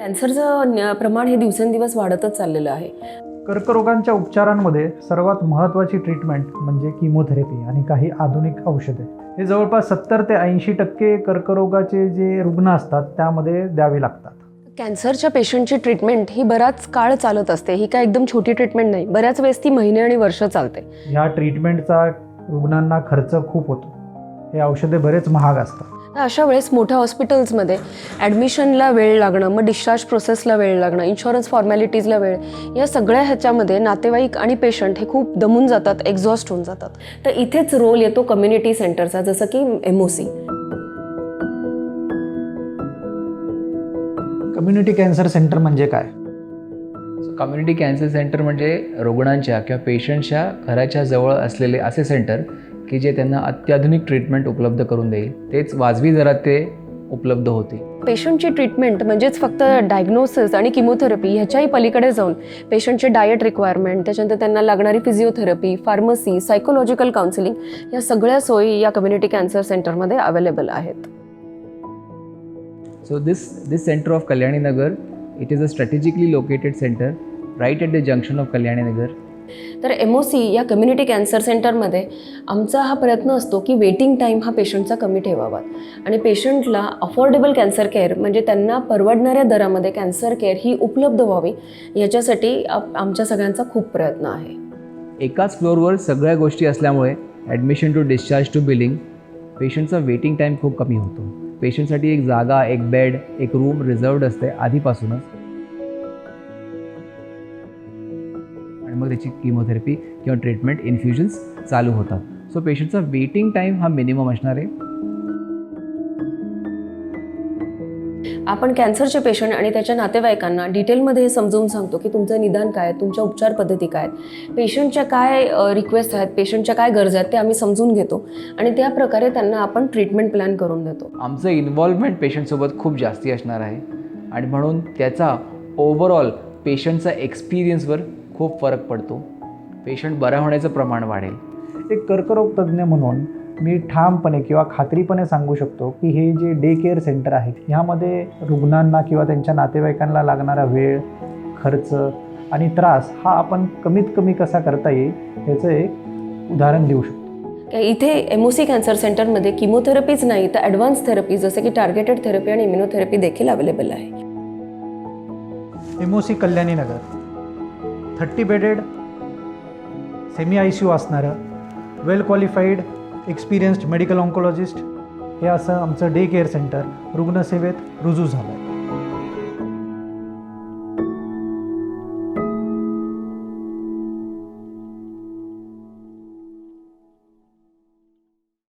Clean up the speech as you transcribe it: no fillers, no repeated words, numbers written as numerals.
कॅन्सरचं प्रमाण हे दिवसेंदिवस वाढतच चाललेलं आहे. कर्करोगांच्या उपचारांमध्ये सर्वात महत्त्वाची ट्रीटमेंट म्हणजे किमोथेरपी आणि काही आधुनिक औषधे. हे जवळपास 70 ते 80% कर्करोगाचे जे रुग्ण असतात त्यामध्ये द्यावे लागतात. कॅन्सरच्या पेशंटची ट्रीटमेंट ही बराच काळ चालत असते. ही काय एकदम छोटी ट्रीटमेंट नाही. बऱ्याच वेळेस ती महिने आणि वर्ष चालते. ह्या ट्रीटमेंटचा रुग्णांना खर्च खूप होतो. हे औषधे बरेच महाग असतात. अशा वेळेस मोठ्या हॉस्पिटल्समध्ये ॲडमिशनला वेळ लागणं, मग डिस्चार्ज प्रोसेसला वेळ लागणं, इन्शुरन्स फॉर्मॅलिटीजला वेळ, या सगळ्या ह्याच्यामध्ये नातेवाईक आणि पेशंट हे खूप दमून जातात, एक्झॉस्ट होऊन जातात. तर इथेच रोल येतो कम्युनिटी सेंटरचा, जसं की MOC. कम्युनिटी कॅन्सर सेंटर म्हणजे काय? कम्युनिटी कॅन्सर सेंटर म्हणजे रुग्णांच्या किंवा पेशंटच्या घराच्या जवळ असलेले असे सेंटर की जे त्यांना अत्याधुनिक ट्रीटमेंट उपलब्ध करून देईल. तेच वाजवी दरात ते उपलब्ध होते. पेशंटची ट्रीटमेंट म्हणजेच फक्त डायग्नोसिस आणि किमोथेरपी ह्याच्याही पलीकडे जाऊन पेशंटचे डाएट रिक्वायरमेंट, त्याच्यानंतर त्यांना लागणारी फिजिओथेरपी, फार्मसी, सायकोलॉजिकल काउन्सिलिंग या सगळ्या सोयी या कम्युनिटी कॅन्सर सेंटरमध्ये अवेलेबल आहेत. So this center of Kalyani Nagar, it is a strategically located center right at the junction of Kalyani Nagar. तर MOC या कम्युनिटी कॅन्सर सेंटरमध्ये आमचा हा प्रयत्न असतो की वेटिंग टाईम हा पेशंटचा कमी ठेवावा आणि पेशंटला अफोर्डेबल कॅन्सर केअर म्हणजे त्यांना परवडणाऱ्या दरामध्ये कॅन्सर केअर ही उपलब्ध व्हावी याच्यासाठी आमच्या सगळ्यांचा खूप प्रयत्न आहे. एकाच फ्लोअरवर सगळ्या गोष्टी असल्यामुळे admission to discharge to billing पेशंटचा वेटिंग टाईम खूप कमी होतो. पेशंटसाठी एक जागा, एक बेड, एक रूम रिझर्वड असते आधीपासूनच आणि मग त्याची किमोथेरपी किंवा ट्रीटमेंट इन्फ्युजन्स चालू होतात. सो पेशंटचा वेटिंग टाईम हा मिनिमम असणार आहे. आपण कॅन्सरचे पेशंट आणि त्याच्या नातेवाईकांना डिटेलमध्ये हे समजावून सांगतो की तुमचं निदान काय, तुमच्या उपचार पद्धती काय आहेत, पेशंटच्या काय रिक्वेस्ट आहेत, पेशंटच्या काय गरजा आहेत ते आम्ही समजून घेतो आणि त्या प्रकारे त्यांना आपण ट्रीटमेंट प्लॅन करून देतो. आमचं इन्व्हॉल्वमेंट पेशंटसोबत खूप जास्ती असणार आहे आणि म्हणून त्याचा ओव्हरऑल पेशंटचा एक्सपिरियन्सवर खूप फरक पडतो. पेशंट बरा होण्याचं प्रमाण वाढेल. एक कर्करोग तज्ज्ञ म्हणून मी ठामपणे किंवा खात्रीपणे सांगू शकतो की हे जे डे केअर सेंटर आहे ह्यामध्ये रुग्णांना किंवा त्यांच्या नातेवाईकांना लागणारा वेळ, खर्च आणि त्रास हा आपण कमीत कमी कसा करता येईल याचं एक उदाहरण देऊ शकतो. इथे MOC कॅन्सर सेंटरमध्ये किमोथेरपीच नाही तर ॲडव्हान्स थेरपी जसं की टार्गेटेड थेरपी आणि इम्युनोथेरपी देखील अवेलेबल आहे. MOC कल्याणी नगर 30 बेडेड सेमी ICU असणारं वेल क्वालिफाईड एक्सपिरियन्स्ड मेडिकल ऑन्कोलॉजिस्ट हे असं आमचं डे केअर सेंटर रुग्णसेवेत रुजू झालं आहे.